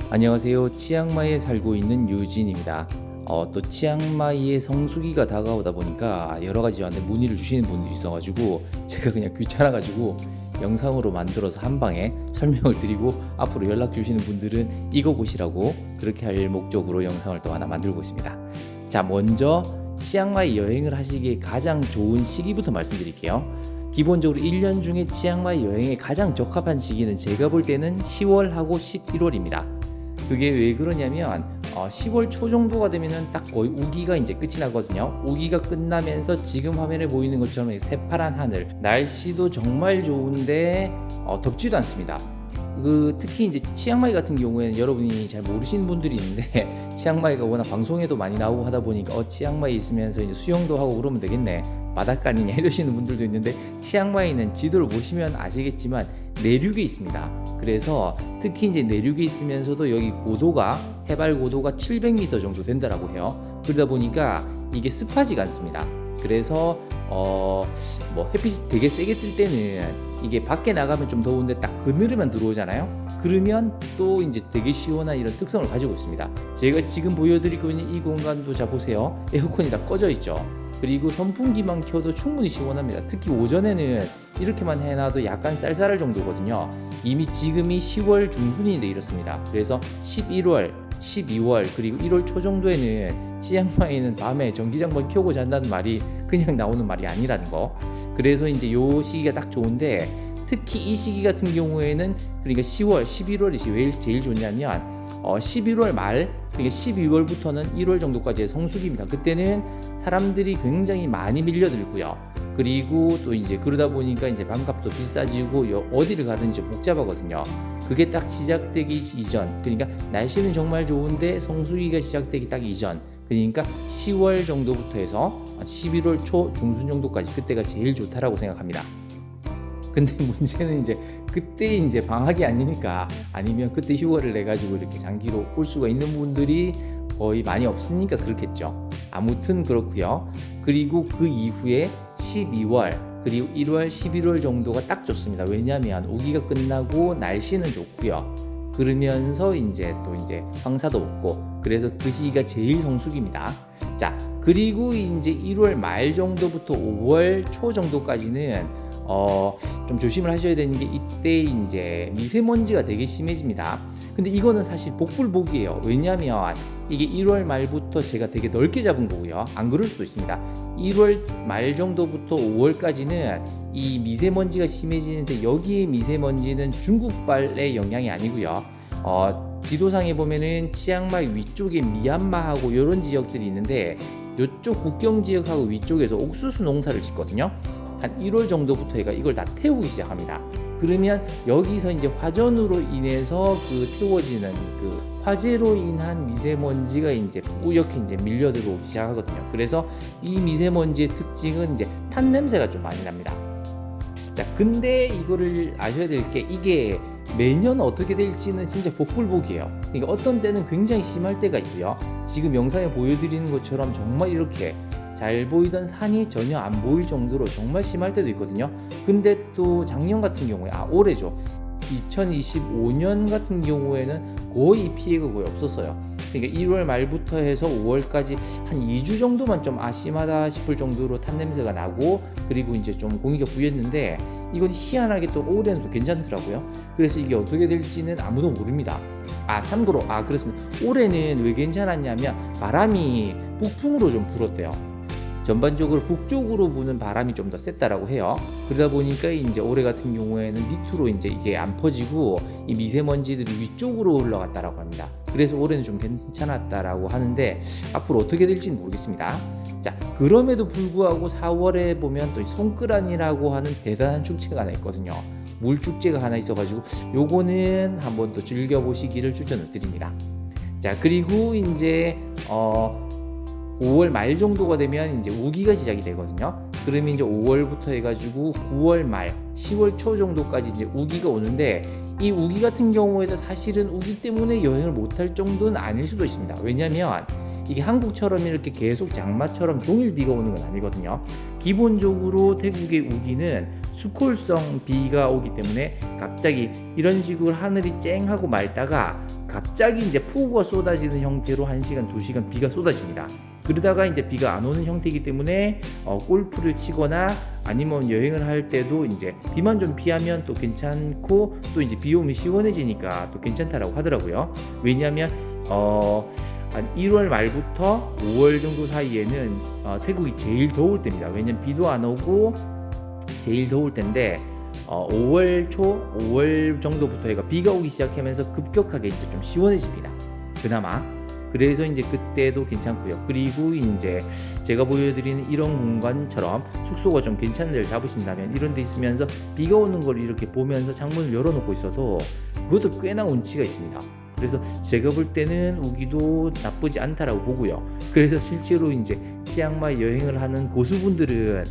안녕하세요. 치앙마이에 살고 있는 유진입니다. 또 치앙마이의 성수기가 다가오다 보니까 여러 가지 저한테 문의를 주시는 분들이 있어가지고 제가 그냥 귀찮아가지고 영상으로 만들어서 한 방에 설명을 드리고 앞으로 연락 주시는 분들은 이거 보시라고 그렇게 할 목적으로 영상을 또 하나 만들고 있습니다. 자, 먼저 치앙마이 여행을 하시기에 가장 좋은 시기부터 말씀드릴게요. 기본적으로 1년 중에 치앙마이 여행에 가장 적합한 시기는 제가 볼 때는 10월하고 11월입니다. 그게 왜 그러냐면 10월 초 정도가 되면은 딱 거의 우기가 이제 끝이 나거든요. 우기가 끝나면서 지금 화면에 보이는 것처럼 새파란 하늘, 날씨도 정말 좋은데 덥지도 않습니다. 특히 이제 치앙마이 같은 경우에는 여러분이 잘 모르시는 분들이 있는데 치앙마이가 워낙 방송에도 많이 나오고 하다 보니까 치앙마이 있으면서 이제 수영도 하고 그러면 되겠네, 바닷가 아니냐 이러시는 분들도 있는데, 치앙마이는 지도를 보시면 아시겠지만 내륙에 있습니다. 그래서 특히 이제 내륙에 있으면서도 여기 고도가 해발 고도가 700m 정도 된다라고 해요. 그러다 보니까 이게 습하지가 않습니다. 그래서 햇빛이 되게 세게 뜰 때는 이게 밖에 나가면 좀 더운데 딱 그늘에만 들어오잖아요. 그러면 또 이제 되게 시원한 이런 특성을 가지고 있습니다. 제가 지금 보여드리고 있는 이 공간도 자 보세요. 에어컨이 다 꺼져 있죠. 그리고 선풍기만 켜도 충분히 시원합니다. 특히 오전에는 이렇게만 해놔도 약간 쌀쌀할 정도거든요. 이미 지금이 10월 중순인데 이렇습니다. 그래서 11월, 12월 그리고 1월 초 정도에는 치앙마이는 밤에 전기장판 켜고 잔다는 말이 그냥 나오는 말이 아니라는 거. 그래서 이제 요 시기가 딱 좋은데, 특히 이 시기 같은 경우에는 그러니까 10월, 11월이 왜 제일 좋냐면 11월 말, 그러니까 12월부터는 1월 정도까지의 성수기입니다. 그때는 사람들이 굉장히 많이 밀려들고요. 그리고 또 이제 그러다 보니까 이제 밤값도 비싸지고 어디를 가든 이제 복잡하거든요. 그게 딱 시작되기 이전, 그러니까 날씨는 정말 좋은데 성수기가 시작되기 딱 이전, 그러니까 10월 정도부터 해서 11월 초 중순 정도까지 그때가 제일 좋다라고 생각합니다. 근데 문제는 이제 그때 이제 방학이 아니니까, 아니면 그때 휴가를 내 가지고 이렇게 장기로 올 수가 있는 분들이 거의 많이 없으니까 그렇겠죠. 아무튼 그렇고요. 그리고 그 이후에 12월 그리고 1월, 11월 정도가 딱 좋습니다. 왜냐하면 우기가 끝나고 날씨는 좋고요. 그러면서 이제 또 이제 황사도 없고, 그래서 그 시기가 제일 성수기입니다. 자, 그리고 이제 1월 말 정도부터 5월 초 정도까지는 좀 조심을 하셔야 되는 게, 이때 이제 미세먼지가 되게 심해집니다. 근데 이거는 사실 복불복이에요. 왜냐하면 이게 1월 말부터 제가 되게 넓게 잡은 거고요. 안 그럴 수도 있습니다. 1월 말 정도부터 5월까지는 이 미세먼지가 심해지는데, 여기에 미세먼지는 중국발의 영향이 아니고요. 지도상에 보면은 치앙마이 위쪽에 미얀마하고 이런 지역들이 있는데, 이쪽 국경 지역하고 위쪽에서 옥수수 농사를 짓거든요. 한 1월 정도부터 얘가 이걸 다 태우기 시작합니다. 그러면 여기서 이제 화전으로 인해서 그 태워지는 그 화재로 인한 미세먼지가 이제 뿌옇게 이제 밀려 들어오기 시작하거든요. 그래서 이 미세먼지의 특징은 이제 탄 냄새가 좀 많이 납니다. 자, 근데 이거를 아셔야 될 게, 이게 매년 어떻게 될지는 진짜 복불복이에요. 그러니까 어떤 때는 굉장히 심할 때가 있고요. 지금 영상에 보여드리는 것처럼 정말 이렇게 잘 보이던 산이 전혀 안 보일 정도로 정말 심할 때도 있거든요. 근데 또 작년 같은 경우에, 올해죠, 2025년 같은 경우에는 거의 피해가 거의 없었어요. 그러니까 1월 말부터 해서 5월까지 한 2주 정도만 좀 심하다 싶을 정도로 탄 냄새가 나고, 그리고 이제 좀 공기가 부였는데, 이건 희한하게 또 올해는 또 괜찮더라고요. 그래서 이게 어떻게 될지는 아무도 모릅니다. 참고로 그렇습니다. 올해는 왜 괜찮았냐면 바람이 북풍으로 좀 불었대요. 전반적으로 북쪽으로 부는 바람이 좀 더 셌다라고 해요. 그러다 보니까 이제 올해 같은 경우에는 밑으로 이제 이게 안 퍼지고 이 미세먼지들이 위쪽으로 올라갔다라고 합니다. 그래서 올해는 좀 괜찮았다라고 하는데, 앞으로 어떻게 될지는 모르겠습니다. 자, 그럼에도 불구하고 4월에 보면 또 송크란이라고 하는 대단한 축제가 하나 있거든요. 물축제가 하나 있어가지고 요거는 한번 또 즐겨보시기를 추천을 드립니다. 자, 그리고 이제 5월 말 정도가 되면 이제 우기가 시작이 되거든요. 그러면 이제 5월부터 해가지고 9월 말, 10월 초 정도까지 이제 우기가 오는데, 이 우기 같은 경우에도 사실은 우기 때문에 여행을 못할 정도는 아닐 수도 있습니다. 왜냐면 이게 한국처럼 이렇게 계속 장마처럼 종일 비가 오는 건 아니거든요. 기본적으로 태국의 우기는 수콜성 비가 오기 때문에 갑자기 이런 식으로 하늘이 쨍하고 맑다가 갑자기 이제 폭우가 쏟아지는 형태로 1시간, 2시간 비가 쏟아집니다. 그러다가 이제 비가 안 오는 형태이기 때문에 골프를 치거나 아니면 여행을 할 때도 이제 비만 좀 피하면 또 괜찮고, 또 이제 비 오면 시원해지니까 또 괜찮다라고 하더라고요. 왜냐하면 한 1월 말부터 5월 정도 사이에는 태국이 제일 더울 때입니다. 왜냐면 비도 안 오고 제일 더울 때인데 5월 초, 5월 정도부터 해가 비가 오기 시작하면서 급격하게 이제 좀 시원해집니다. 그나마. 그래서 이제 그때도 괜찮고요. 그리고 이제 제가 보여드리는 이런 공간처럼 숙소가 좀 괜찮은 데를 잡으신다면 이런 데 있으면서 비가 오는 걸 이렇게 보면서 창문을 열어놓고 있어도 그것도 꽤나 운치가 있습니다. 그래서 제가 볼 때는 우기도 나쁘지 않다라고 보고요. 그래서 실제로 이제 치앙마이 여행을 하는 고수분들은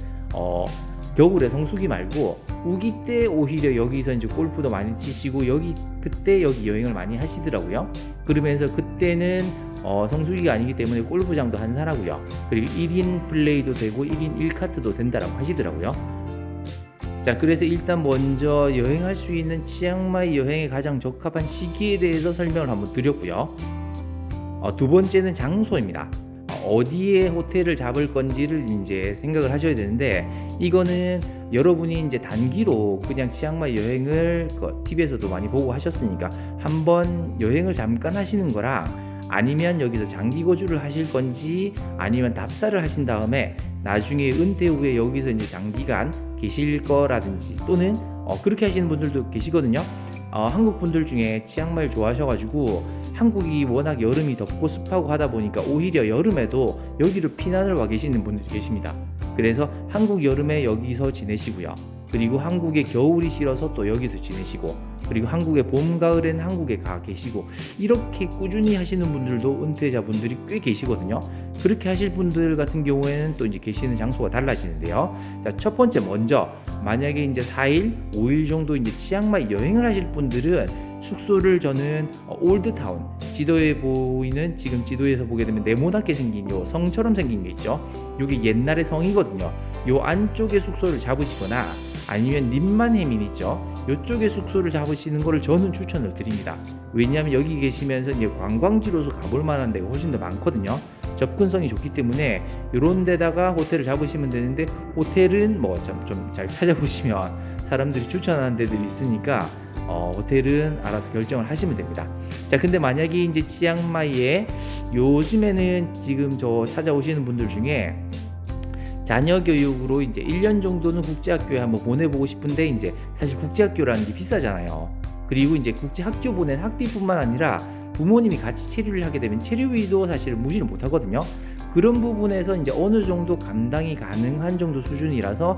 겨울에 성수기 말고 우기 때 오히려 여기서 이제 골프도 많이 치시고 그때 여기 여행을 많이 하시더라고요. 그러면서 그때는 성수기가 아니기 때문에 골프장도 한산하고요. 그리고 1인 플레이도 되고 1인 1카트도 된다라고 하시더라고요. 자, 그래서 일단 먼저 여행할 수 있는 치앙마이 여행에 가장 적합한 시기에 대해서 설명을 한번 드렸고요. 두 번째는 장소입니다. 어디에 호텔을 잡을 건지를 이제 생각을 하셔야 되는데, 이거는 여러분이 이제 단기로 그냥 치앙마이 여행을 TV에서도 많이 보고 하셨으니까 한번 여행을 잠깐 하시는 거랑, 아니면 여기서 장기 거주를 하실 건지, 아니면 답사를 하신 다음에 나중에 은퇴 후에 여기서 이제 장기간 계실 거라든지, 또는 그렇게 하시는 분들도 계시거든요. 한국 분들 중에 치앙마이를 좋아하셔가지고 한국이 워낙 여름이 덥고 습하고 하다 보니까 오히려 여름에도 여기를 피난을 와 계시는 분들이 계십니다. 그래서 한국 여름에 여기서 지내시고요. 그리고 한국의 겨울이 싫어서 또 여기서 지내시고, 그리고 한국의 봄, 가을엔 한국에 가 계시고, 이렇게 꾸준히 하시는 분들도 은퇴자분들이 꽤 계시거든요. 그렇게 하실 분들 같은 경우에는 또 이제 계시는 장소가 달라지는데요. 자, 첫 번째 먼저 만약에 이제 4일, 5일 정도 이제 치앙마이 여행을 하실 분들은 숙소를 저는 올드타운, 지도에 보이는, 지금 지도에서 보게 되면 네모나게 생긴 요 성처럼 생긴 게 있죠. 요게 옛날의 성이거든요. 요 안쪽에 숙소를 잡으시거나, 아니면 림만해민 있죠. 요쪽에 숙소를 잡으시는 거를 저는 추천을 드립니다. 왜냐하면 여기 계시면서 이제 관광지로서 가볼 만한 데가 훨씬 더 많거든요. 접근성이 좋기 때문에 이런 데다가 호텔을 잡으시면 되는데, 호텔은 뭐 좀 잘 찾아보시면 사람들이 추천하는 데들이 있으니까 호텔은 알아서 결정을 하시면 됩니다. 자, 근데 만약에 이제 치앙마이에 요즘에는 지금 저 찾아오시는 분들 중에 자녀 교육으로 이제 1년 정도는 국제학교에 한번 보내보고 싶은데, 이제 사실 국제학교라는 게 비싸잖아요. 그리고 이제 국제학교 보낸 학비뿐만 아니라 부모님이 같이 체류를 하게 되면 체류비도 사실 무시를 못 하거든요. 그런 부분에서 이제 어느 정도 감당이 가능한 정도 수준이라서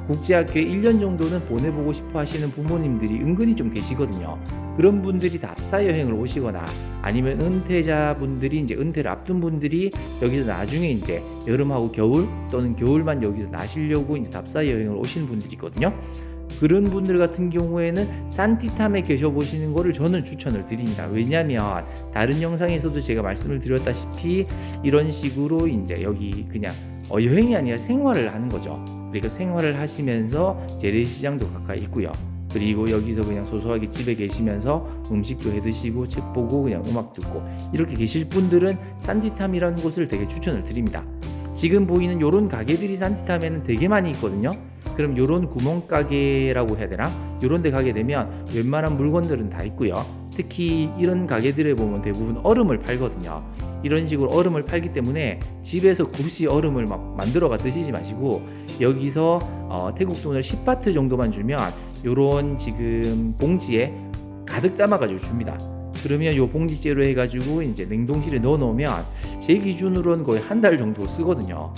국제학교에 1년 정도는 보내보고 싶어 하시는 부모님들이 은근히 좀 계시거든요. 그런 분들이 답사 여행을 오시거나, 아니면 은퇴자분들이 이제 은퇴를 앞둔 분들이 여기서 나중에 이제 여름하고 겨울, 또는 겨울만 여기서 나시려고 이제 답사 여행을 오시는 분들이 있거든요. 그런 분들 같은 경우에는 산티탐에 계셔보시는 거를 저는 추천을 드립니다. 왜냐하면 다른 영상에서도 제가 말씀을 드렸다시피 이런 식으로 이제 여기 그냥 여행이 아니라 생활을 하는 거죠. 그러니까 생활을 하시면서 재래시장도 가까이 있고요. 그리고 여기서 그냥 소소하게 집에 계시면서 음식도 해 드시고 책 보고 그냥 음악 듣고 이렇게 계실 분들은 산티탐이라는 곳을 되게 추천을 드립니다. 지금 보이는 요런 가게들이 산티탐에는 되게 많이 있거든요. 그럼 요런 구멍가게라고 해야 되나? 요런 데 가게 되면 웬만한 물건들은 다 있고요. 특히 이런 가게들에 보면 대부분 얼음을 팔거든요. 이런 식으로 얼음을 팔기 때문에 집에서 굳이 얼음을 막 만들어가 드시지 마시고, 여기서 태국 돈을 10바트 정도만 주면 요런 지금 봉지에 가득 담아가지고 줍니다. 그러면 요 봉지째로 해가지고 이제 냉동실에 넣어 놓으면 제 기준으로는 거의 한 달 정도 쓰거든요.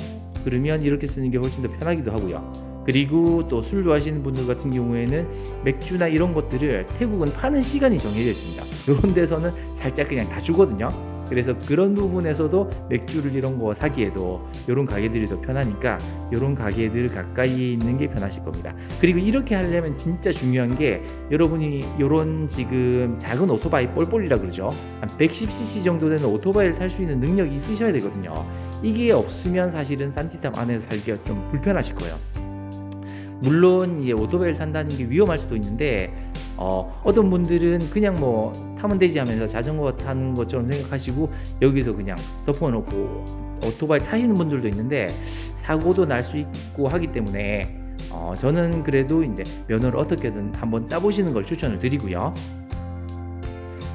그러면 이렇게 쓰는 게 훨씬 더 편하기도 하고요. 그리고 또 술 좋아하시는 분들 같은 경우에는 맥주나 이런 것들을 태국은 파는 시간이 정해져 있습니다. 이런 데서는 살짝 그냥 다 주거든요. 그래서 그런 부분에서도 맥주를 이런 거 사기에도 이런 가게들이 더 편하니까 이런 가게들 가까이에 있는 게 편하실 겁니다. 그리고 이렇게 하려면 진짜 중요한 게, 여러분이 이런 지금 작은 오토바이 뻘뻘이라 그러죠. 한 110cc 정도 되는 오토바이를 탈 수 있는 능력이 있으셔야 되거든요. 이게 없으면 사실은 산티탐 안에서 살기가 좀 불편하실 거예요. 물론 이제 오토바이를 탄다는 게 위험할 수도 있는데 어떤 분들은 그냥 뭐 타면 되지 하면서 자전거 타는 것처럼 생각하시고 여기서 그냥 덮어놓고 오토바이 타시는 분들도 있는데 사고도 날 수 있고 하기 때문에 저는 그래도 이제 면허를 어떻게든 한번 따보시는 걸 추천을 드리고요.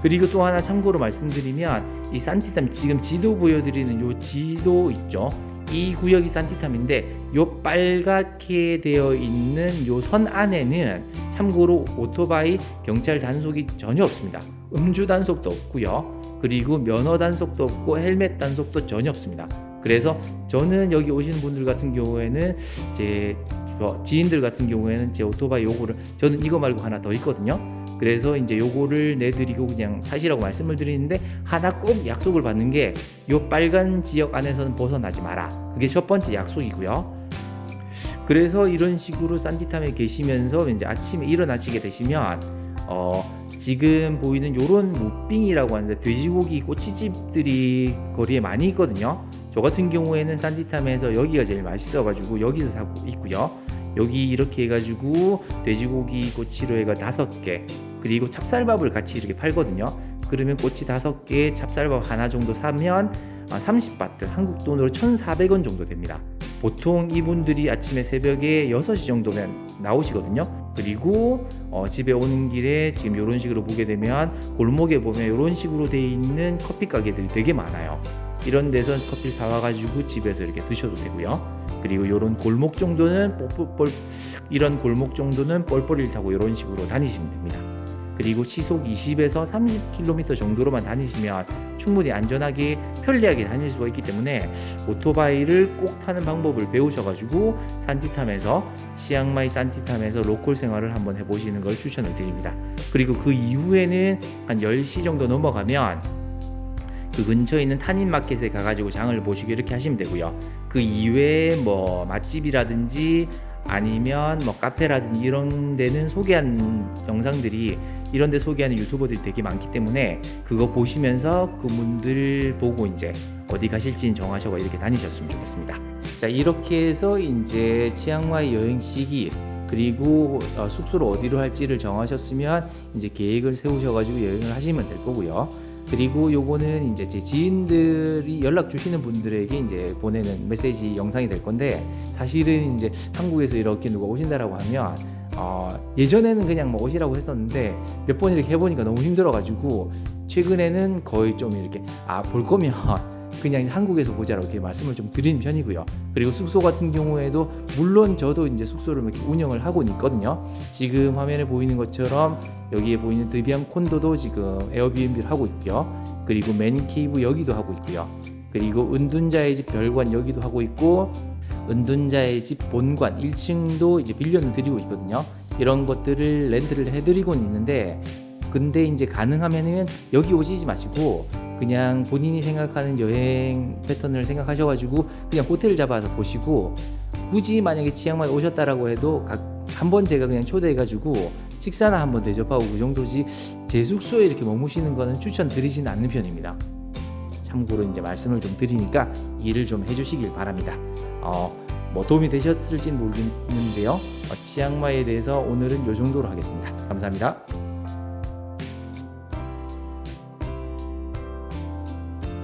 그리고 또 하나 참고로 말씀드리면 이 산티탐 지금 지도 보여드리는 요 지도 있죠. 이 구역이 산티탐인데 요 빨갛게 되어 있는 요 선 안에는 참고로 오토바이 경찰 단속이 전혀 없습니다. 음주 단속도 없고요. 그리고 면허 단속도 없고 헬멧 단속도 전혀 없습니다. 그래서 저는 여기 오시는 분들 같은 경우에는 제 지인들 같은 경우에는 제 오토바이 요거를 저는 이거 말고 하나 더 있거든요. 그래서 이제 요거를 내드리고 그냥 타시라고 말씀을 드리는데 하나 꼭 약속을 받는 게 요 빨간 지역 안에서는 벗어나지 마라. 그게 첫 번째 약속이고요. 그래서 이런 식으로 산티탐에 계시면서 이제 아침에 일어나시게 되시면 지금 보이는 요런 무빙이라고 하는데 돼지고기 꼬치집들이 거리에 많이 있거든요. 저 같은 경우에는 산티탐에서 여기가 제일 맛있어가지고 여기서 사고 있고요. 여기 이렇게 해가지고 돼지고기 꼬치로 해가 5개 그리고 찹쌀밥을 같이 이렇게 팔거든요. 그러면 꼬치 5개 찹쌀밥 하나 정도 사면 30바트 한국 돈으로 1,400원 정도 됩니다. 보통 이분들이 아침에 새벽에 6시 정도면 나오시거든요. 그리고 집에 오는 길에 지금 이런 식으로 보게 되면 골목에 보면 이런 식으로 돼 있는 커피 가게들이 되게 많아요. 이런 데서 커피를 사와가지고 집에서 이렇게 드셔도 되고요. 그리고 이런 골목 정도는 이런 골목 정도는 뻘뻘이를 타고 이런 식으로 다니시면 됩니다. 그리고 시속 20에서 30km 정도로만 다니시면 충분히 안전하게 편리하게 다닐 수가 있기 때문에 오토바이를 꼭 타는 방법을 배우셔가지고 산티탐에서 치앙마이 산티탐에서 로컬 생활을 한번 해보시는 걸 추천을 드립니다. 그리고 그 이후에는 한 10시 정도 넘어가면 그 근처에 있는 탄닌마켓에 가가지고 장을 보시고 이렇게 하시면 되고요. 그 이외에 뭐 맛집이라든지 아니면 뭐 카페라든지 이런 데는 소개한 영상들이 이런 데 소개하는 유튜버들이 되게 많기 때문에 그거 보시면서 그분들 보고 이제 어디 가실지는 정하셔서 이렇게 다니셨으면 좋겠습니다. 자, 이렇게 해서 이제 치앙마이 여행 시기 그리고 숙소를 어디로 할지를 정하셨으면 이제 계획을 세우셔가지고 여행을 하시면 될 거고요. 그리고 요거는 이제 제 지인들이 연락 주시는 분들에게 이제 보내는 메시지 영상이 될 건데 사실은 이제 한국에서 이렇게 누가 오신다라고 하면 예전에는 그냥 뭐 오시라고 했었는데 몇 번 이렇게 해보니까 너무 힘들어가지고 최근에는 거의 좀 이렇게 볼 거면 그냥 한국에서 보자라고 이렇게 말씀을 좀 드리는 편이고요. 그리고 숙소 같은 경우에도 물론 저도 이제 숙소를 이렇게 운영을 하고 있거든요. 지금 화면에 보이는 것처럼 여기에 보이는 드비앙 콘도도 지금 에어비앤비를 하고 있고요. 그리고 맨케이브 여기도 하고 있고요. 그리고 은둔자의 집 별관 여기도 하고 있고 은둔자의 집 본관 1층도 이제 빌려는 드리고 있거든요. 이런 것들을 렌트를 해드리고는 있는데 근데 이제 가능하면은 여기 오시지 마시고 그냥 본인이 생각하는 여행 패턴을 생각하셔가지고 그냥 호텔을 잡아서 보시고 굳이 만약에 치앙마이 오셨다라고 해도 한번 제가 그냥 초대해가지고 식사나 한번 대접하고 그 정도지 제 숙소에 이렇게 머무시는 거는 추천드리지는 않는 편입니다. 참고로 이제 말씀을 좀 드리니까 이해를 좀 해주시길 바랍니다. 뭐 도움이 되셨을지는 모르겠는데요. 치앙마이에 대해서 오늘은 이 정도로 하겠습니다. 감사합니다.